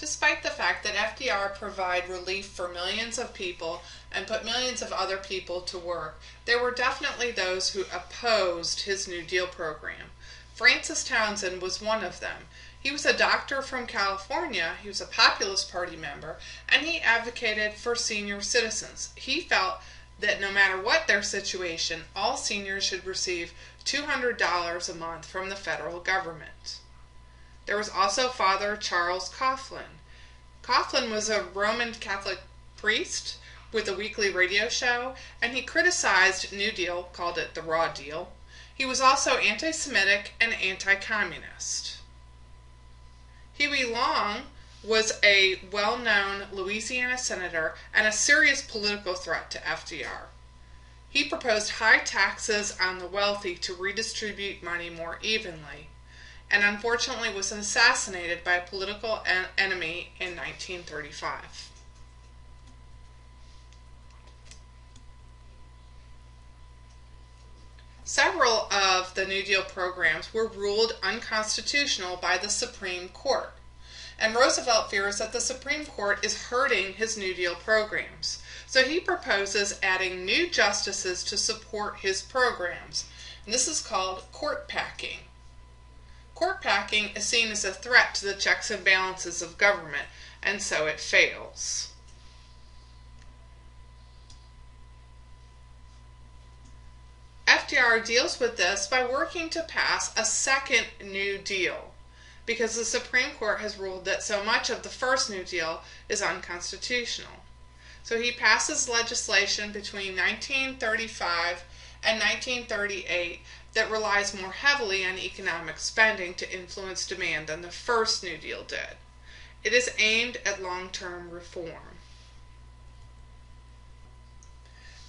Despite the fact that FDR provided relief for millions of people and put millions of other people to work, there were definitely those who opposed his New Deal program. Francis Townsend was one of them. He was a doctor from California, he was a Populist Party member, and he advocated for senior citizens. He felt that no matter what their situation, all seniors should receive $200 a month from the federal government. There was also Father Charles Coughlin. Coughlin was a Roman Catholic priest with a weekly radio show, and he criticized New Deal, called it the Raw Deal. He was also anti-Semitic and anti-communist. Huey Long was a well-known Louisiana senator and a serious political threat to FDR. He proposed high taxes on the wealthy to redistribute money more evenly, and unfortunately was assassinated by a political enemy in 1935. Several of the New Deal programs were ruled unconstitutional by the Supreme Court, and Roosevelt fears that the Supreme Court is hurting his New Deal programs. So he proposes adding new justices to support his programs, and this is called Courtpacking. Courtpacking is seen as a threat to the checks and balances of government, and so it fails. FDR deals with this by working to pass a second New Deal, because the Supreme Court has ruled that so much of the first New Deal is unconstitutional. So he passes legislation between 1935 and 1938 that relies more heavily on economic spending to influence demand than the first New Deal did. It is aimed at long-term reform.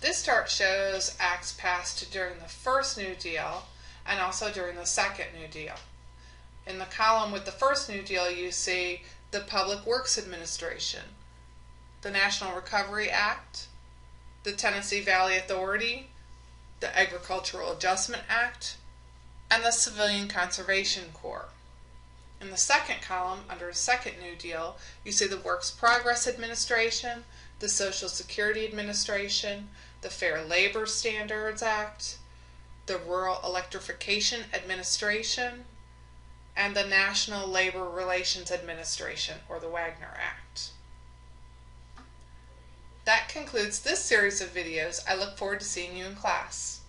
This chart shows acts passed during the first New Deal and also during the second New Deal. In the column with the first New Deal, you see the Public Works Administration, the National Recovery Act, the Tennessee Valley Authority, the Agricultural Adjustment Act, and the Civilian Conservation Corps. In the second column, under the second New Deal, you see the Works Progress Administration, the Social Security Administration, the Fair Labor Standards Act, the Rural Electrification Administration, and the National Labor Relations Administration, or the Wagner Act. That concludes this series of videos. I look forward to seeing you in class.